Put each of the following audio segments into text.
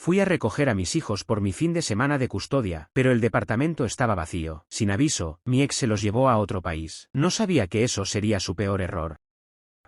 Fui a recoger a mis hijos por mi fin de semana de custodia, pero el departamento estaba vacío. Sin aviso, mi ex se los llevó a otro país. No sabía que eso sería su peor error.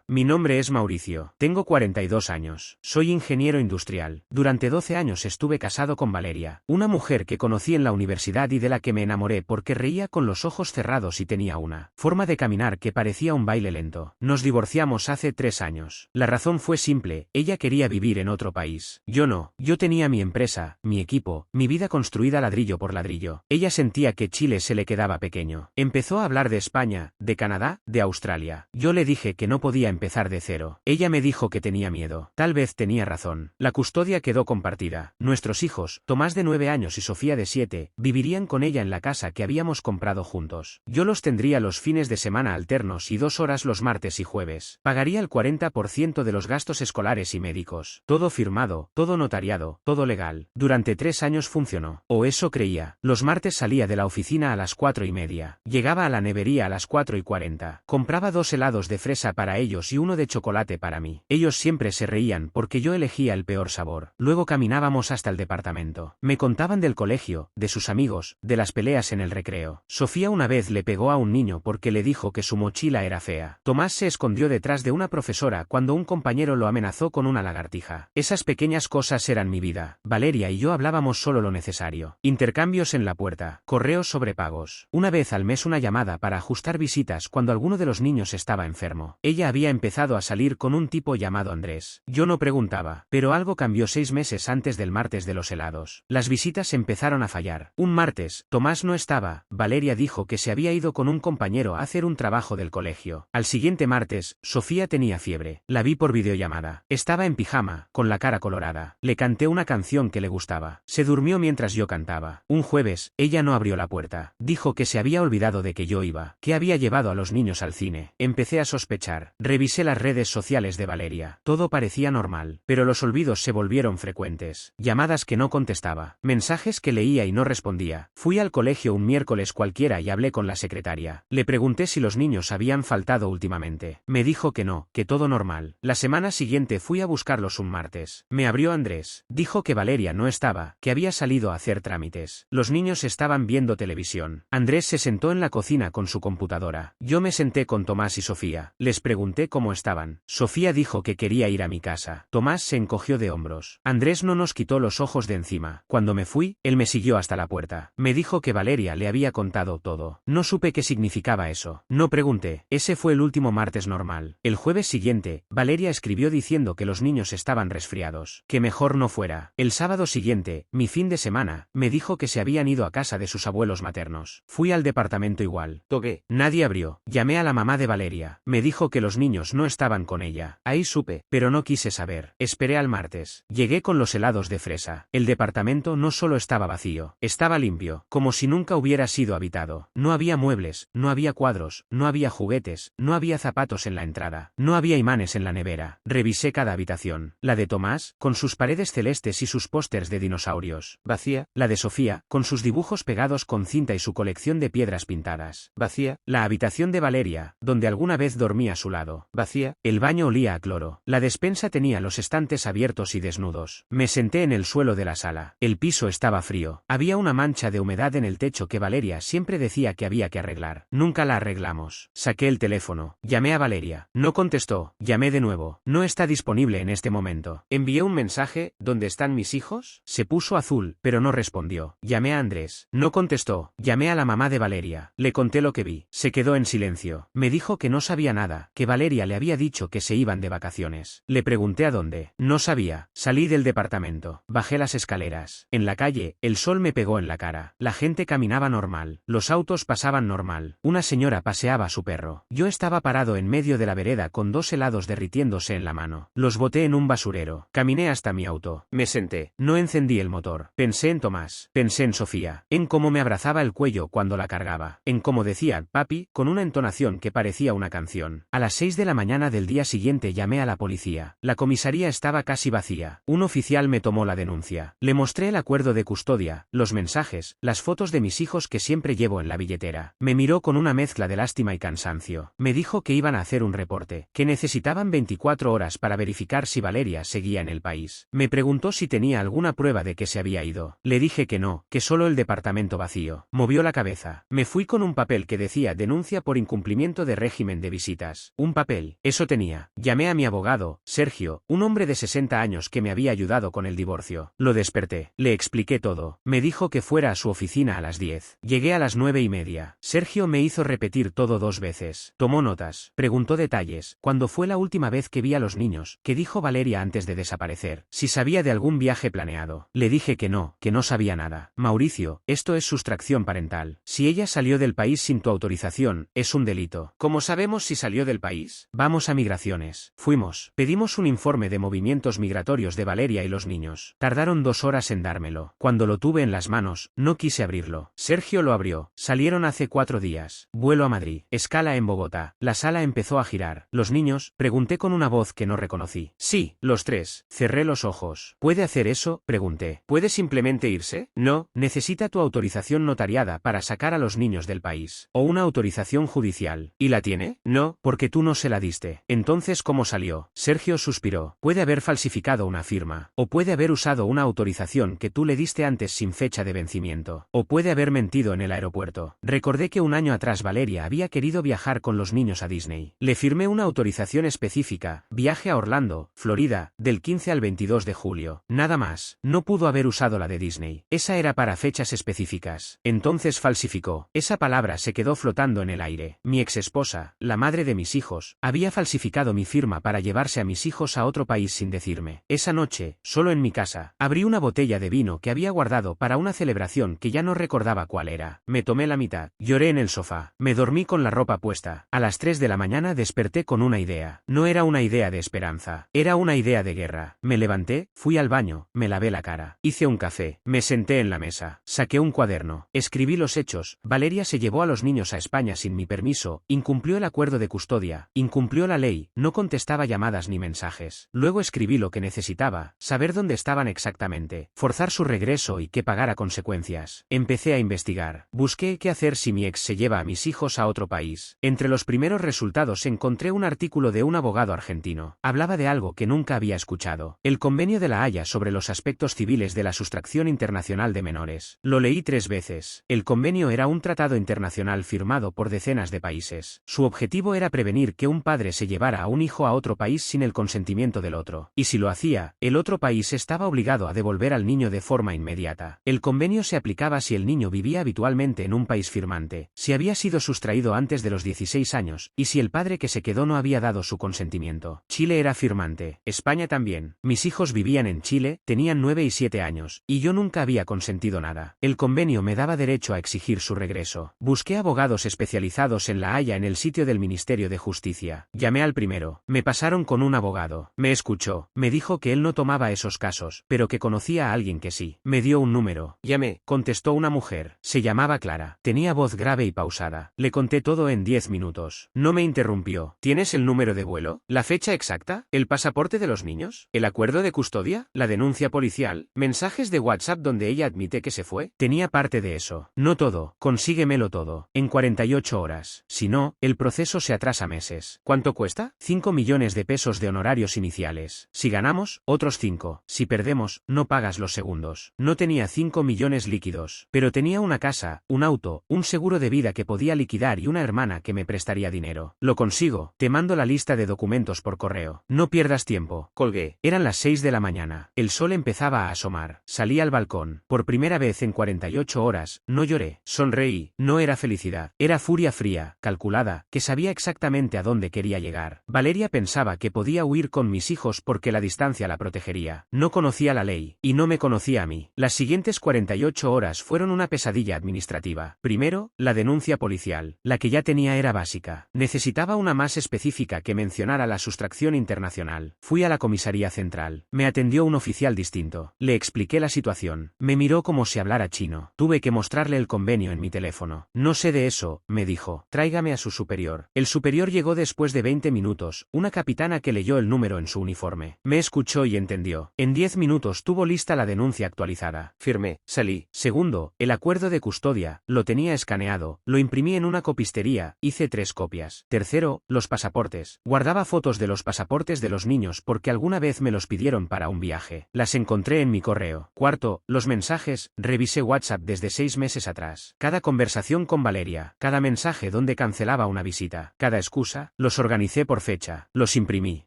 Mi nombre es Mauricio, tengo 42 años, soy ingeniero industrial. Durante 12 años estuve casado con Valeria, una mujer que conocí en la universidad y de la que me enamoré porque reía con los ojos cerrados y tenía una forma de caminar que parecía un baile lento. Nos divorciamos hace 3 años. La razón fue simple, ella quería vivir en otro país. Yo no, yo tenía mi empresa, mi equipo, mi vida construida ladrillo por ladrillo. Ella sentía que Chile se le quedaba pequeño. Empezó a hablar de España, de Canadá, de Australia. Yo le dije que no podía empezar de cero. Ella me dijo que tenía miedo. Tal vez tenía razón. La custodia quedó compartida. Nuestros hijos, Tomás de 9 años y Sofía de 7, vivirían con ella en la casa que habíamos comprado juntos. Yo los tendría los fines de semana alternos y 2 horas los martes y jueves. Pagaría el 40% de los gastos escolares y médicos. Todo firmado, todo notariado, todo legal. Durante 3 años funcionó. O eso creía. Los martes salía de la oficina a las 4:30. Llegaba a la nevería a las 4:40. Compraba 2 helados de fresa para ellos y uno de chocolate para mí. Ellos siempre se reían porque yo elegía el peor sabor. Luego caminábamos hasta el departamento. Me contaban del colegio, de sus amigos, de las peleas en el recreo. Sofía una vez le pegó a un niño porque le dijo que su mochila era fea. Tomás se escondió detrás de una profesora cuando un compañero lo amenazó con una lagartija. Esas pequeñas cosas eran mi vida. Valeria y yo hablábamos solo lo necesario. Intercambios en la puerta, correos sobre pagos. Una vez al mes una llamada para ajustar visitas cuando alguno de los niños estaba enfermo. Ella había empezado a salir con un tipo llamado Andrés. Yo no preguntaba, pero algo cambió 6 meses antes del martes de los helados. Las visitas empezaron a fallar. Un martes, Tomás no estaba. Valeria dijo que se había ido con un compañero a hacer un trabajo del colegio. Al siguiente martes, Sofía tenía fiebre. La vi por videollamada. Estaba en pijama, con la cara colorada. Le canté una canción que le gustaba. Se durmió mientras yo cantaba. Un jueves, ella no abrió la puerta. Dijo que se había olvidado de que yo iba, que había llevado a los niños al cine. Empecé a sospechar. Revisé las redes sociales de Valeria. Todo parecía normal, pero los olvidos se volvieron frecuentes. Llamadas que no contestaba. Mensajes que leía y no respondía. Fui al colegio un miércoles cualquiera y hablé con la secretaria. Le pregunté si los niños habían faltado últimamente. Me dijo que no, que todo normal. La semana siguiente fui a buscarlos un martes. Me abrió Andrés. Dijo que Valeria no estaba, que había salido a hacer trámites. Los niños estaban viendo televisión. Andrés se sentó en la cocina con su computadora. Yo me senté con Tomás y Sofía. Les pregunté cómo estaban. Sofía dijo que quería ir a mi casa. Tomás se encogió de hombros. Andrés no nos quitó los ojos de encima. Cuando me fui, él me siguió hasta la puerta. Me dijo que Valeria le había contado todo. No supe qué significaba eso. No pregunté. Ese fue el último martes normal. El jueves siguiente, Valeria escribió diciendo que los niños estaban resfriados. Que mejor no fuera. El sábado siguiente, mi fin de semana, me dijo que se habían ido a casa de sus abuelos maternos. Fui al departamento igual. Toqué. Nadie abrió. Llamé a la mamá de Valeria. Me dijo que los niños no estaban con ella. Ahí supe, pero no quise saber. Esperé al martes. Llegué con los helados de fresa. El departamento no solo estaba vacío, estaba limpio, como si nunca hubiera sido habitado. No había muebles, no había cuadros, no había juguetes, no había zapatos en la entrada, no había imanes en la nevera. Revisé cada habitación. La de Tomás, con sus paredes celestes y sus pósters de dinosaurios. Vacía. La de Sofía, con sus dibujos pegados con cinta y su colección de piedras pintadas. Vacía. La habitación de Valeria, donde alguna vez dormía a su lado. Vacía. El baño olía a cloro. La despensa tenía los estantes abiertos y desnudos. Me senté en el suelo de la sala. El piso estaba frío. Había una mancha de humedad en el techo que Valeria siempre decía que había que arreglar. Nunca la arreglamos. Saqué el teléfono. Llamé a Valeria. No contestó. Llamé de nuevo. No está disponible en este momento. Envié un mensaje. ¿Dónde están mis hijos? Se puso azul, pero no respondió. Llamé a Andrés. No contestó. Llamé a la mamá de Valeria. Le conté lo que vi. Se quedó en silencio. Me dijo que no sabía nada, que Valeria le había dicho que se iban de vacaciones. Le pregunté a dónde. No sabía. Salí del departamento. Bajé las escaleras. En la calle, el sol me pegó en la cara. La gente caminaba normal. Los autos pasaban normal. Una señora paseaba a su perro. Yo estaba parado en medio de la vereda con 2 helados derritiéndose en la mano. Los boté en un basurero. Caminé hasta mi auto. Me senté. No encendí el motor. Pensé en Tomás. Pensé en Sofía. En cómo me abrazaba el cuello cuando la cargaba. En cómo decía, papi, con una entonación que parecía una canción. A las 6 de la la mañana del día siguiente llamé a la policía. La comisaría estaba casi vacía. Un oficial me tomó la denuncia. Le mostré el acuerdo de custodia, los mensajes, las fotos de mis hijos que siempre llevo en la billetera. Me miró con una mezcla de lástima y cansancio. Me dijo que iban a hacer un reporte, que necesitaban 24 horas para verificar si Valeria seguía en el país. Me preguntó si tenía alguna prueba de que se había ido. Le dije que no, que solo el departamento vacío. Movió la cabeza. Me fui con un papel que decía denuncia por incumplimiento de régimen de visitas. Un papel. Eso tenía. Llamé a mi abogado, Sergio, un hombre de 60 años que me había ayudado con el divorcio. Lo desperté. Le expliqué todo. Me dijo que fuera a su oficina a las 10. Llegué a las 9:30. Sergio me hizo repetir todo 2 veces. Tomó notas. Preguntó detalles. ¿Cuándo fue la última vez que vi a los niños? ¿Qué dijo Valeria antes de desaparecer? Si sabía de algún viaje planeado. Le dije que no sabía nada. Mauricio, esto es sustracción parental. Si ella salió del país sin tu autorización, es un delito. ¿Cómo sabemos si salió del país? Vamos a migraciones. Fuimos. Pedimos un informe de movimientos migratorios de Valeria y los niños. Tardaron 2 horas en dármelo. Cuando lo tuve en las manos, no quise abrirlo. Sergio lo abrió. Salieron hace 4 días. Vuelo a Madrid. Escala en Bogotá. La sala empezó a girar. ¿Los niños? Pregunté con una voz que no reconocí. Sí, los 3. Cerré los ojos. ¿Puede hacer eso? Pregunté. ¿Puede simplemente irse? No, necesita tu autorización notariada para sacar a los niños del país. O una autorización judicial. ¿Y la tiene? No, porque tú no se la diste. Entonces, ¿cómo salió? Sergio suspiró. Puede haber falsificado una firma. O puede haber usado una autorización que tú le diste antes sin fecha de vencimiento. O puede haber mentido en el aeropuerto. Recordé que un año atrás Valeria había querido viajar con los niños a Disney. Le firmé una autorización específica, viaje a Orlando, Florida, del 15 al 22 de julio. Nada más. No pudo haber usado la de Disney. Esa era para fechas específicas. Entonces falsificó. Esa palabra se quedó flotando en el aire. Mi exesposa, la madre de mis hijos, había falsificado mi firma para llevarse a mis hijos a otro país sin decirme. Esa noche, solo en mi casa, abrí una botella de vino que había guardado para una celebración que ya no recordaba cuál era. Me tomé la mitad. Lloré en el sofá. Me dormí con la ropa puesta. A las 3 de la mañana desperté con una idea. No era una idea de esperanza. Era una idea de guerra. Me levanté, fui al baño, me lavé la cara. Hice un café. Me senté en la mesa. Saqué un cuaderno. Escribí los hechos. Valeria se llevó a los niños a España sin mi permiso, incumplió el acuerdo de custodia, incumplió la ley, no contestaba llamadas ni mensajes. Luego escribí lo que necesitaba, saber dónde estaban exactamente, forzar su regreso y que pagara consecuencias. Empecé a investigar. Busqué qué hacer si mi ex se lleva a mis hijos a otro país. Entre los primeros resultados encontré un artículo de un abogado argentino. Hablaba de algo que nunca había escuchado. El Convenio de la Haya sobre los aspectos civiles de la sustracción internacional de menores. Lo leí 3 veces. El convenio era un tratado internacional firmado por decenas de países. Su objetivo era prevenir que un padre se llevara a un hijo a otro país sin el consentimiento del otro. Y si lo hacía, el otro país estaba obligado a devolver al niño de forma inmediata. El convenio se aplicaba si el niño vivía habitualmente en un país firmante, si había sido sustraído antes de los 16 años, y si el padre que se quedó no había dado su consentimiento. Chile era firmante. España también. Mis hijos vivían en Chile, tenían 9 y 7 años, y yo nunca había consentido nada. El convenio me daba derecho a exigir su regreso. Busqué abogados especializados en La Haya en el sitio del Ministerio de Justicia. Llamé al primero. Me pasaron con un abogado. Me escuchó. Me dijo que él no tomaba esos casos, pero que conocía a alguien que sí. Me dio un número. Llamé. Contestó una mujer. Se llamaba Clara. Tenía voz grave y pausada. Le conté todo en 10 minutos. No me interrumpió. ¿Tienes el número de vuelo? ¿La fecha exacta? ¿El pasaporte de los niños? ¿El acuerdo de custodia? ¿La denuncia policial? ¿Mensajes de WhatsApp donde ella admite que se fue? Tenía parte de eso. No todo. Consíguemelo todo. En 48 horas. Si no, el proceso se atrasa meses. ¿Cuánto cuesta? 5 millones de pesos de honorarios iniciales. Si ganamos, otros 5. Si perdemos, no pagas los segundos. No tenía 5 millones líquidos, pero tenía una casa, un auto, un seguro de vida que podía liquidar y una hermana que me prestaría dinero. Lo consigo. Te mando la lista de documentos por correo. No pierdas tiempo. Colgué. Eran las 6 de la mañana. El sol empezaba a asomar. Salí al balcón. Por primera vez en 48 horas, no lloré. Sonreí. No era felicidad. Era furia fría, calculada, que sabía exactamente a dónde quería llegar. Valeria pensaba que podía huir con mis hijos porque la distancia la protegería. No conocía la ley, y no me conocía a mí. Las siguientes 48 horas fueron una pesadilla administrativa. Primero, la denuncia policial. La que ya tenía era básica. Necesitaba una más específica que mencionara la sustracción internacional. Fui a la comisaría central. Me atendió un oficial distinto. Le expliqué la situación. Me miró como si hablara chino. Tuve que mostrarle el convenio en mi teléfono. No sé de eso, me dijo. Tráigame a su superior. El superior llegó después después de 20 minutos, una capitana que leyó el número en su uniforme. Me escuchó y entendió. En 10 minutos tuvo lista la denuncia actualizada. Firmé, salí. Segundo, el acuerdo de custodia, lo tenía escaneado, lo imprimí en una copistería, hice 3 copias. Tercero, los pasaportes. Guardaba fotos de los pasaportes de los niños porque alguna vez me los pidieron para un viaje. Las encontré en mi correo. Cuarto, los mensajes, revisé WhatsApp desde 6 meses atrás. Cada conversación con Valeria, cada mensaje donde cancelaba una visita, cada excusa, los organicé por fecha, los imprimí.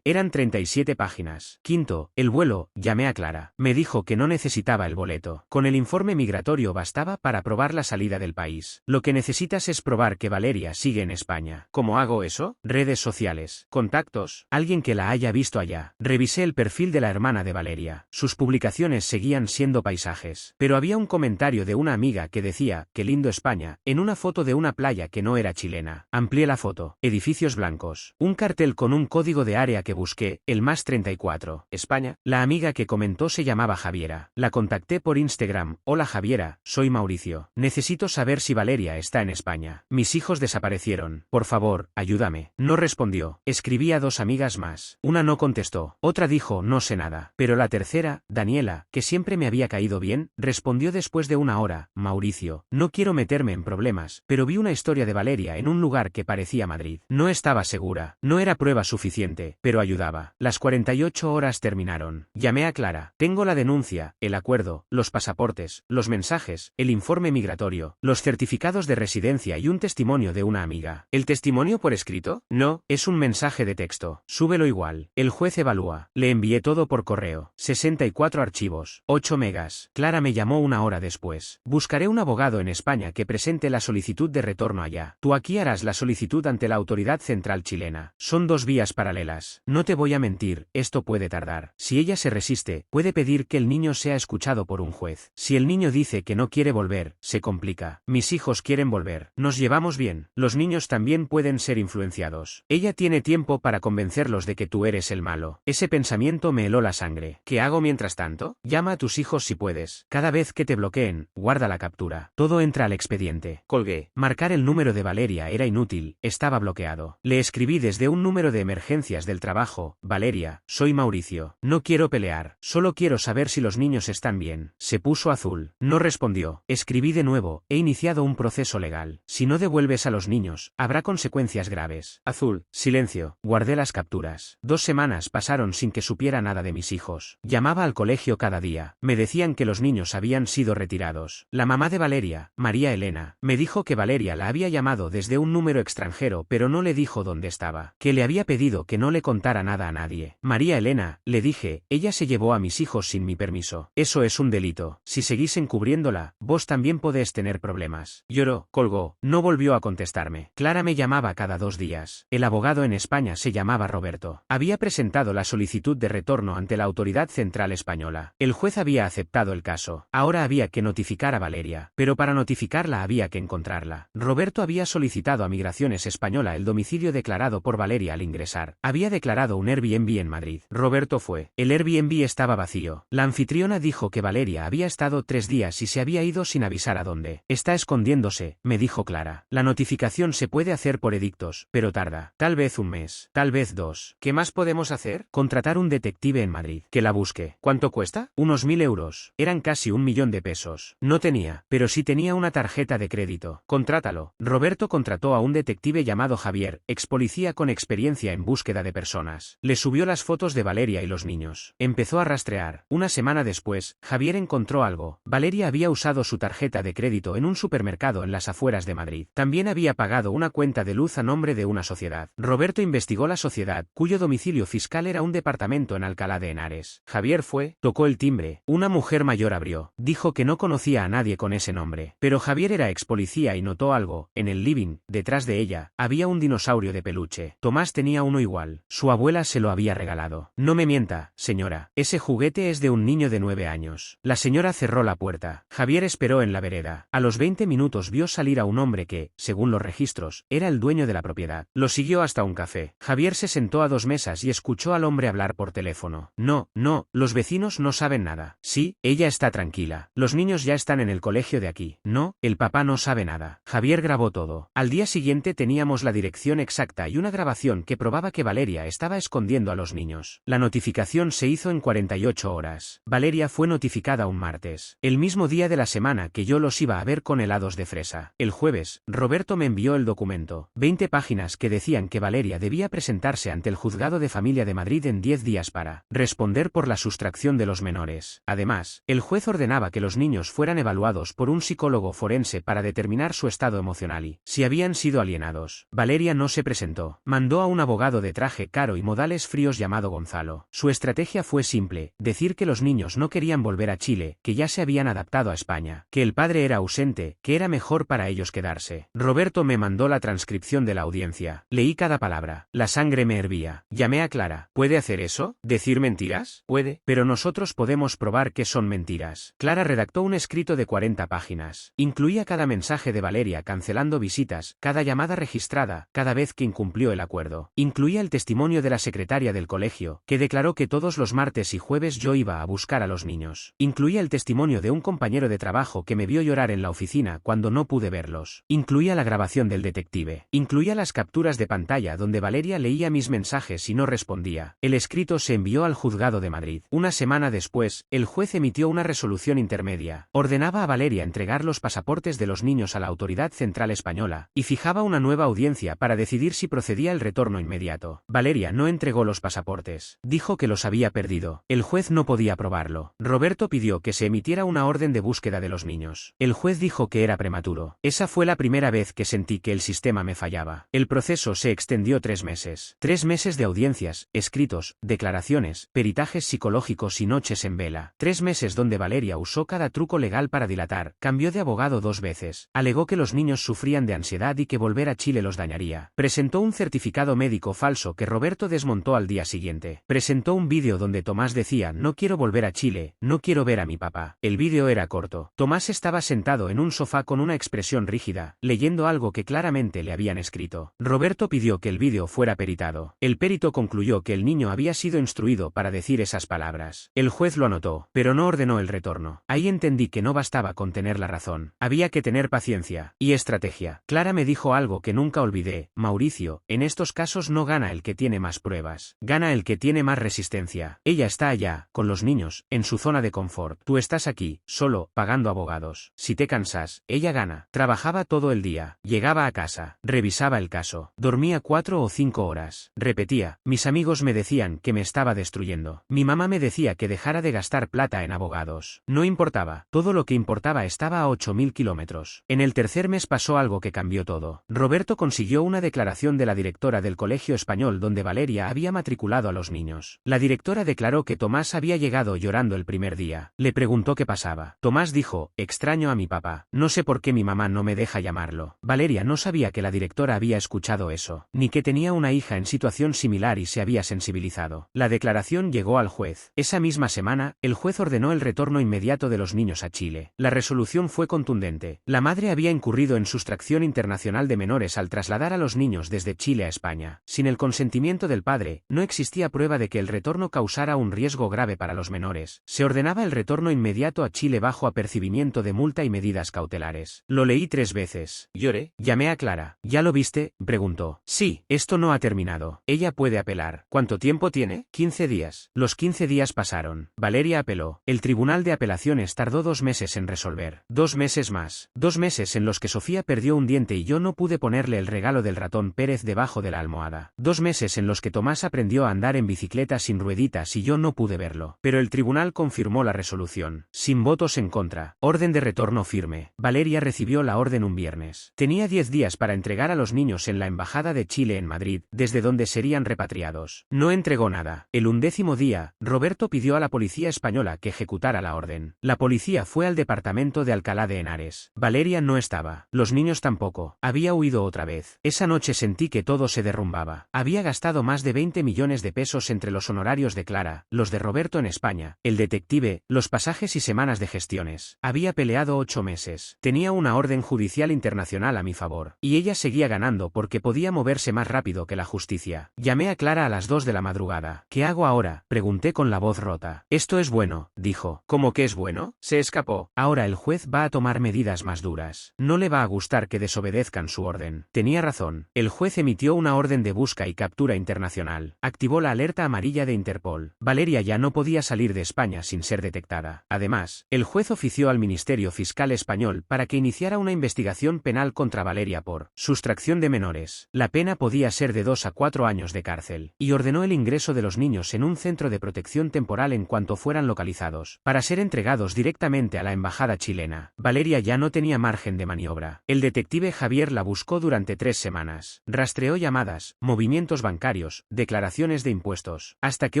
Eran 37 páginas. Quinto, el vuelo, llamé a Clara. Me dijo que no necesitaba el boleto. Con el informe migratorio bastaba para probar la salida del país. Lo que necesitas es probar que Valeria sigue en España. ¿Cómo hago eso? Redes sociales. Contactos. Alguien que la haya visto allá. Revisé el perfil de la hermana de Valeria. Sus publicaciones seguían siendo paisajes. Pero había un comentario de una amiga que decía, qué lindo España, en una foto de una playa que no era chilena. Amplié la foto. Edificios blancos. Un cartel con un código de área que busqué, el +34. España. La amiga que comentó se llamaba Javiera. La contacté por Instagram. Hola Javiera, soy Mauricio. Necesito saber si Valeria está en España. Mis hijos desaparecieron. Por favor, ayúdame. No respondió. Escribí a 2 amigas más. Una no contestó. Otra dijo, no sé nada. Pero la tercera, Daniela, que siempre me había caído bien, respondió después de 1 hora. Mauricio, no quiero meterme en problemas, pero vi una historia de Valeria en un lugar que parecía Madrid. No estaba segura. No era prueba suficiente, pero ayudaba. Las 48 horas terminaron. Llamé a Clara. Tengo la denuncia, el acuerdo, los pasaportes, los mensajes, el informe migratorio, los certificados de residencia y un testimonio de una amiga. ¿El testimonio por escrito? No, es un mensaje de texto. Súbelo igual. El juez evalúa. Le envié todo por correo. 64 archivos. 8 megas. Clara me llamó 1 hora después. Buscaré un abogado en España que presente la solicitud de retorno allá. Tú aquí harás la solicitud ante la autoridad central chilena. Son 2 vías paralelas. No te voy a mentir, esto puede tardar. Si ella se resiste, puede pedir que el niño sea escuchado por un juez. Si el niño dice que no quiere volver, se complica. Mis hijos quieren volver. Nos llevamos bien. Los niños también pueden ser influenciados. Ella tiene tiempo para convencerlos de que tú eres el malo. Ese pensamiento me heló la sangre. ¿Qué hago mientras tanto? Llama a tus hijos si puedes. Cada vez que te bloqueen, guarda la captura. Todo entra al expediente. Colgué. Marcar el número de Valeria era inútil, estaba bloqueado. Le escribí desde un número de emergencias del trabajo. Valeria, soy Mauricio. No quiero pelear. Solo quiero saber si los niños están bien. Se puso azul. No respondió. Escribí de nuevo. He iniciado un proceso legal. Si no devuelves a los niños, habrá consecuencias graves. Azul. Silencio. Guardé las capturas. 2 semanas pasaron sin que supiera nada de mis hijos. Llamaba al colegio cada día. Me decían que los niños habían sido retirados. La mamá de Valeria, María Elena, me dijo que Valeria la había llamado desde un número extranjero pero no le dijo dónde estaba. Que le había pedido que no le contara nada a nadie. María Elena, le dije, ella se llevó a mis hijos sin mi permiso. Eso es un delito. Si seguís encubriéndola, vos también podés tener problemas. Lloró, colgó, no volvió a contestarme. Clara me llamaba cada 2 días. El abogado en España se llamaba Roberto. Había presentado la solicitud de retorno ante la autoridad central española. El juez había aceptado el caso. Ahora había que notificar a Valeria. Pero para notificarla había que encontrarla. Roberto había solicitado a Migraciones Española el domicilio declarado por Valeria al ingresar. Había declarado un Airbnb en Madrid. Roberto fue. El Airbnb estaba vacío. La anfitriona dijo que Valeria había estado 3 días y se había ido sin avisar a dónde. Está escondiéndose, me dijo Clara. La notificación se puede hacer por edictos, pero tarda. Tal vez 1 mes, tal vez 2. ¿Qué más podemos hacer? Contratar un detective en Madrid. Que la busque. ¿Cuánto cuesta? Unos 1000 euros. Eran casi 1 millón de pesos. No tenía, pero sí tenía una tarjeta de crédito. Contrátalo. Roberto contrató a un detective llamado Javier, ex policía con experiencia en búsqueda de personas. Le subió las fotos de Valeria y los niños. Empezó a rastrear. Una semana después, Javier encontró algo. Valeria había usado su tarjeta de crédito en un supermercado en las afueras de Madrid. También había pagado una cuenta de luz a nombre de una sociedad. Roberto investigó la sociedad, cuyo domicilio fiscal era un departamento en Alcalá de Henares. Javier fue, tocó el timbre. Una mujer mayor abrió. Dijo que no conocía a nadie con ese nombre. Pero Javier era ex policía y notó algo. En el living, detrás de ella, había un dinosaurio de peluche. Tomás tenía uno igual. Su abuela se lo había regalado. No me mienta, señora. Ese juguete es de un niño de 9 años. La señora cerró la puerta. Javier esperó en la vereda. A los 20 minutos vio salir a un hombre que, según los registros, era el dueño de la propiedad. Lo siguió hasta un café. Javier se sentó a 2 mesas y escuchó al hombre hablar por teléfono. No, los vecinos no saben nada. Sí, ella está tranquila. Los niños ya están en el colegio de aquí. No, el papá no sabe nada. Javier grabó todo. Al día siguiente teníamos la dirección exacta carta y una grabación que probaba que Valeria estaba escondiendo a los niños. La notificación se hizo en 48 horas. Valeria fue notificada un martes, el mismo día de la semana que yo los iba a ver con helados de fresa. El jueves, Roberto me envió el documento, 20 páginas que decían que Valeria debía presentarse ante el Juzgado de Familia de Madrid en 10 días para responder por la sustracción de los menores. Además, el juez ordenaba que los niños fueran evaluados por un psicólogo forense para determinar su estado emocional y si habían sido alienados. Valeria no se presentó. Mandó a un abogado de traje caro y modales fríos llamado Gonzalo. Su estrategia fue simple, decir que los niños no querían volver a Chile, que ya se habían adaptado a España, que el padre era ausente, que era mejor para ellos quedarse. Roberto me mandó la transcripción de la audiencia. Leí cada palabra. La sangre me hervía. Llamé a Clara. ¿Puede hacer eso? ¿Decir mentiras? Puede, pero nosotros podemos probar que son mentiras. Clara redactó un escrito de 40 páginas. Incluía cada mensaje de Valeria cancelando visitas, cada llamada registrada, cada vez que incumplió el acuerdo. Incluía el testimonio de la secretaria del colegio, que declaró que todos los martes y jueves yo iba a buscar a los niños. Incluía el testimonio de un compañero de trabajo que me vio llorar en la oficina cuando no pude verlos. Incluía la grabación del detective. Incluía las capturas de pantalla donde Valeria leía mis mensajes y no respondía. El escrito se envió al Juzgado de Madrid. Una semana después, el juez emitió una resolución intermedia. Ordenaba a Valeria entregar los pasaportes de los niños a la Autoridad Central Española y fijaba una nueva audiencia para decidir si procedía el retorno inmediato. Valeria no entregó los pasaportes. Dijo que los había perdido. El juez no podía probarlo. Roberto pidió que se emitiera una orden de búsqueda de los niños. El juez dijo que era prematuro. Esa fue la primera vez que sentí que el sistema me fallaba. El proceso se extendió 3 meses. 3 meses de audiencias, escritos, declaraciones, peritajes psicológicos y noches en vela. 3 meses donde Valeria usó cada truco legal para dilatar, cambió de abogado 2 veces, alegó que los niños sufrían de ansiedad y que volver a Chile los dañaría. Presentó un certificado médico falso que Roberto desmontó al día siguiente. Presentó un vídeo donde Tomás decía: no quiero volver a Chile, no quiero ver a mi papá. El vídeo era corto. Tomás estaba sentado en un sofá con una expresión rígida, leyendo algo que claramente le habían escrito. Roberto pidió que el vídeo fuera peritado. El perito concluyó que el niño había sido instruido para decir esas palabras. El juez lo anotó, pero no ordenó el retorno. Ahí entendí que no bastaba con tener la razón. Había que tener paciencia y estrategia. Clara me dijo algo que nunca olvidé: Mauricio, en estos casos no gana el que tiene más pruebas, gana el que tiene más resistencia. Ella está allá, con los niños, en su zona de confort. Tú estás aquí, solo, pagando abogados. Si te cansas, ella gana. Trabajaba todo el día, llegaba a casa, revisaba el caso, dormía 4 o 5 horas, repetía. Mis amigos me decían que me estaba destruyendo. Mi mamá me decía que dejara de gastar plata en abogados. No importaba, todo lo que importaba estaba a 8.000 kilómetros. En el tercer mes pasó algo que cambió todo. Roberto consiguió una declaración de la directora del colegio español donde Valeria había matriculado a los niños. La directora declaró que Tomás había llegado llorando el primer día. Le preguntó qué pasaba. Tomás dijo: extraño a mi papá. No sé por qué mi mamá no me deja llamarlo. Valeria no sabía que la directora había escuchado eso, ni que tenía una hija en situación similar y se había sensibilizado. La declaración llegó al juez. Esa misma semana, el juez ordenó el retorno inmediato de los niños a Chile. La resolución fue contundente. La madre había incurrido en sustracción internacional de menores al trasladar a los niños desde Chile a España. Sin el consentimiento del padre, no existía prueba de que el retorno causara un riesgo grave para los menores. Se ordenaba el retorno inmediato a Chile bajo apercibimiento de multa y medidas cautelares. Lo leí 3 veces. Lloré. Llamé a Clara. ¿Ya lo viste?, preguntó. Sí, esto no ha terminado. Ella puede apelar. ¿Cuánto tiempo tiene? 15 días. Los 15 días pasaron. Valeria apeló. El Tribunal de Apelaciones tardó 2 meses en resolver. 2 meses más. 2 meses en los que Sofía perdió un diente y yo no pude ponerle el regalo del ratón Pérez debajo de la almohada. 2 meses en los que Tomás aprendió a andar en bicicleta sin rueditas y yo no pude verlo. Pero el tribunal confirmó la resolución. Sin votos en contra. Orden de retorno firme. Valeria recibió la orden un viernes. Tenía 10 días para entregar a los niños en la Embajada de Chile en Madrid, desde donde serían repatriados. No entregó nada. El 11º día, Roberto pidió a la policía española que ejecutara la orden. La policía fue al departamento de Alcalá de Henares. Valeria no estaba. Los niños tampoco. Había huido otra vez. Esa noche sentí que todo se derrumbaba. Había gastado más de 20 millones de pesos entre los honorarios de Clara, los de Roberto en España, el detective, los pasajes y semanas de gestiones. Había peleado 8 meses. Tenía una orden judicial internacional a mi favor. Y ella seguía ganando porque podía moverse más rápido que la justicia. Llamé a Clara a las 2 de la madrugada. ¿Qué hago ahora?, pregunté con la voz rota. Esto es bueno, dijo. ¿Cómo que es bueno? Se escapó. Ahora el juez va a tomar medidas más duras. No le va a gustar que desobedezcan su orden. Tenía razón. El juez juez emitió una orden de busca y captura internacional. Activó la alerta amarilla de Interpol. Valeria ya no podía salir de España sin ser detectada. Además, el juez ofició al Ministerio Fiscal español para que iniciara una investigación penal contra Valeria por sustracción de menores. La pena podía ser de 2 a 4 años de cárcel, y ordenó el ingreso de los niños en un centro de protección temporal en cuanto fueran localizados, para ser entregados directamente a la embajada chilena. Valeria ya no tenía margen de maniobra. El detective Javier la buscó durante 3 semanas. Rastreó llamadas, movimientos bancarios, declaraciones de impuestos, hasta que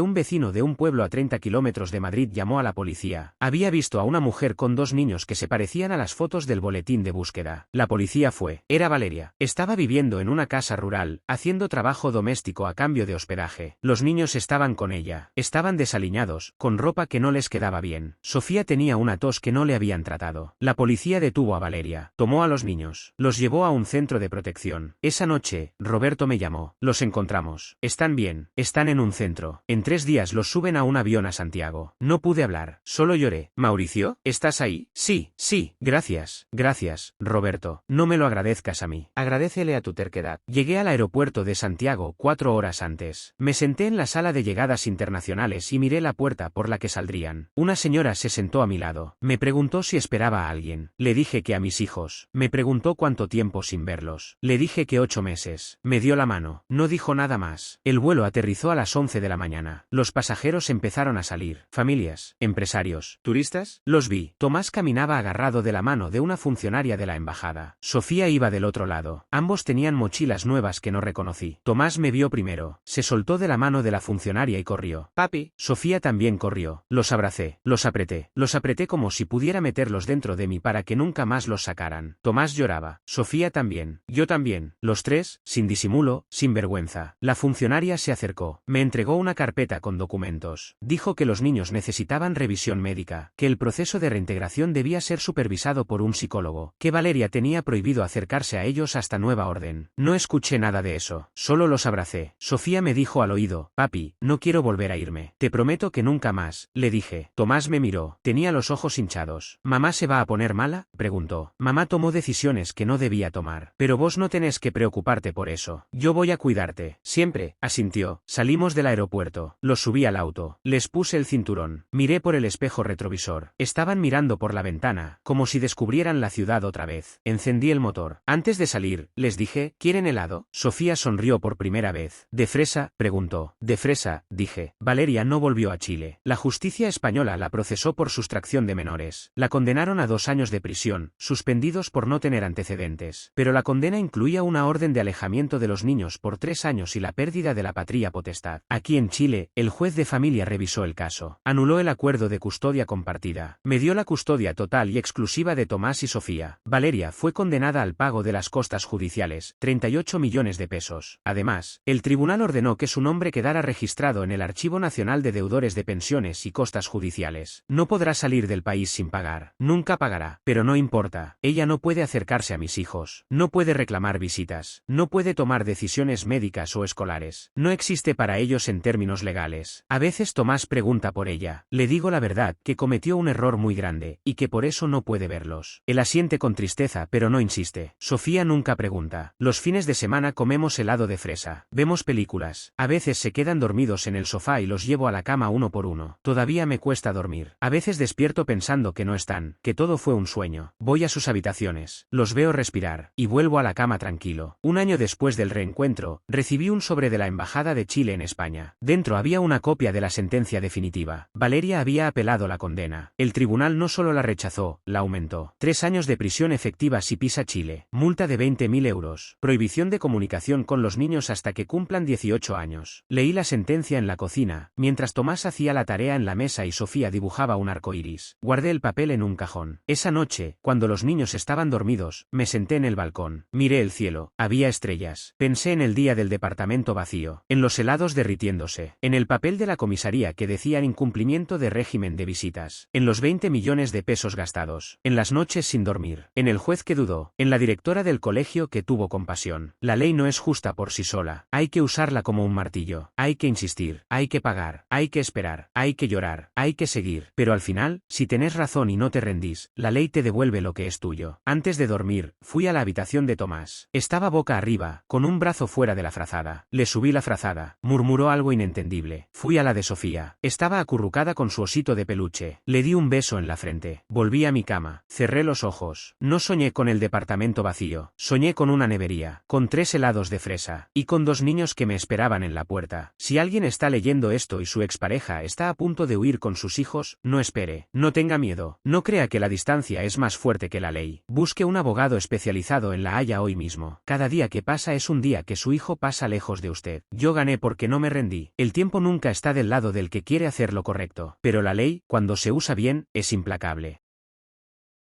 un vecino de un pueblo a 30 kilómetros de Madrid llamó a la policía. Había visto a una mujer con 2 niños que se parecían a las fotos del boletín de búsqueda. La policía fue. Era Valeria. Estaba viviendo en una casa rural, haciendo trabajo doméstico a cambio de hospedaje. Los niños estaban con ella. Estaban desaliñados, con ropa que no les quedaba bien. Sofía tenía una tos que no le habían tratado. La policía detuvo a Valeria. Tomó a los niños. Los llevó a un centro de protección. Esa noche, Roberto me llamó. Los encontramos. Están bien. Están en un centro. En 3 días los suben a un avión a Santiago. No pude hablar. Solo lloré. Mauricio, ¿estás ahí? Sí, sí. Gracias. Gracias, Roberto. No me lo agradezcas a mí. Agradécele a tu terquedad. Llegué al aeropuerto de Santiago 4 horas antes. Me senté en la sala de llegadas internacionales y miré la puerta por la que saldrían. Una señora se sentó a mi lado. Me preguntó si esperaba a alguien. Le dije que a mis hijos. Me preguntó cuánto tiempo sin verlos. Le dije que 8 meses. Me dio la mano. No dijo nada más. El vuelo aterrizó a las 11 de la mañana. Los pasajeros empezaron a salir. Familias, empresarios, turistas. Los vi. Tomás caminaba agarrado de la mano de una funcionaria de la embajada. Sofía iba del otro lado. Ambos tenían mochilas nuevas que no reconocí. Tomás me vio primero. Se soltó de la mano de la funcionaria y corrió. Papi. Sofía también corrió. Los abracé. Los apreté. Los apreté como si pudiera meterlos dentro de mí para que nunca más los sacaran. Tomás lloraba. Sofía también. Yo también. Los tres, sin disimulo, sin vergüenza. La funcionaria se acercó. Me entregó una carpeta con documentos. Dijo que los niños necesitaban revisión médica, que el proceso de reintegración debía ser supervisado por un psicólogo, que Valeria tenía prohibido acercarse a ellos hasta nueva orden. No escuché nada de eso. Solo los abracé. Sofía me dijo al oído, papi, no quiero volver a irme. Te prometo que nunca más, le dije. Tomás me miró. Tenía los ojos hinchados. ¿Mamá se va a poner mala?, preguntó. Mamá tomó decisiones que no debía tomar. Pero vos no tenés que preocuparte por eso. Yo voy a cuidarte. Siempre, asintió. Salimos del aeropuerto. Los subí al auto. Les puse el cinturón. Miré por el espejo retrovisor. Estaban mirando por la ventana, como si descubrieran la ciudad otra vez. Encendí el motor. Antes de salir, les dije, ¿quieren helado? Sofía sonrió por primera vez. ¿De fresa?, preguntó. De fresa, dije. Valeria no volvió a Chile. La justicia española la procesó por sustracción de menores. La condenaron a 2 años de prisión, suspendidos por no tener antecedentes. Pero la condena incluía una orden de alejamiento de los niños por 3 años y la pérdida de la patria potestad. Aquí en Chile, el juez de familia revisó el caso. Anuló el acuerdo de custodia compartida. Me dio la custodia total y exclusiva de Tomás y Sofía. Valeria fue condenada al pago de las costas judiciales, 38 millones de pesos. Además, el tribunal ordenó que su nombre quedara registrado en el Archivo Nacional de Deudores de Pensiones y Costas Judiciales. No podrá salir del país sin pagar. Nunca pagará. Pero no importa. Ella no puede acercarse a mis hijos. No puede reclamar visitas. No puede tomar decisiones médicas o escolares. No existe para ellos en términos legales. A veces Tomás pregunta por ella. Le digo la verdad, que cometió un error muy grande, y que por eso no puede verlos. Él asiente con tristeza pero no insiste. Sofía nunca pregunta. Los fines de semana comemos helado de fresa. Vemos películas. A veces se quedan dormidos en el sofá y los llevo a la cama uno por uno. Todavía me cuesta dormir. A veces despierto pensando que no están, que todo fue un sueño. Voy a sus habitaciones. Los veo respirar. Y vuelvo a la cama tranquilo. Un año después del reencuentro, recibí un sobre de la Embajada de Chile en España. Dentro había una copia de la sentencia definitiva. Valeria había apelado la condena. El tribunal no solo la rechazó, la aumentó. 3 años de prisión efectiva si pisa Chile. Multa de 20.000 euros. Prohibición de comunicación con los niños hasta que cumplan 18 años. Leí la sentencia en la cocina, mientras Tomás hacía la tarea en la mesa y Sofía dibujaba un arco iris. Guardé el papel en un cajón. Esa noche, cuando los niños estaban dormidos, me senté en el balcón. Miré el cielo. Había estrellas. Pensé en el día del departamento vacío, en los helados derritiéndose, en el papel de la comisaría que decía incumplimiento de régimen de visitas, en los 20 millones de pesos gastados, en las noches sin dormir, en el juez que dudó, en la directora del colegio que tuvo compasión. La ley no es justa por sí sola. Hay que usarla como un martillo. Hay que insistir. Hay que pagar. Hay que esperar. Hay que llorar. Hay que seguir. Pero al final, si tenés razón y no te rendís, la la ley te devuelve lo que es tuyo. Antes de dormir, fui a la habitación de Tomás. Estaba boca arriba, con un brazo fuera de la frazada. Le subí la frazada. Murmuró algo inentendible. Fui a la de Sofía. Estaba acurrucada con su osito de peluche. Le di un beso en la frente. Volví a mi cama. Cerré los ojos. No soñé con el departamento vacío. Soñé con una nevería, con 3 helados de fresa, y con 2 niños que me esperaban en la puerta. Si alguien está leyendo esto y su expareja está a punto de huir con sus hijos, no espere. No tenga miedo. No crea que la distancia es más fuerte que la ley. Busque un abogado especializado en La Haya hoy mismo. Cada día que pasa es un día que su hijo pasa lejos de usted. Yo gané porque no me rendí. El tiempo nunca está del lado del que quiere hacer lo correcto. Pero la ley, cuando se usa bien, es implacable.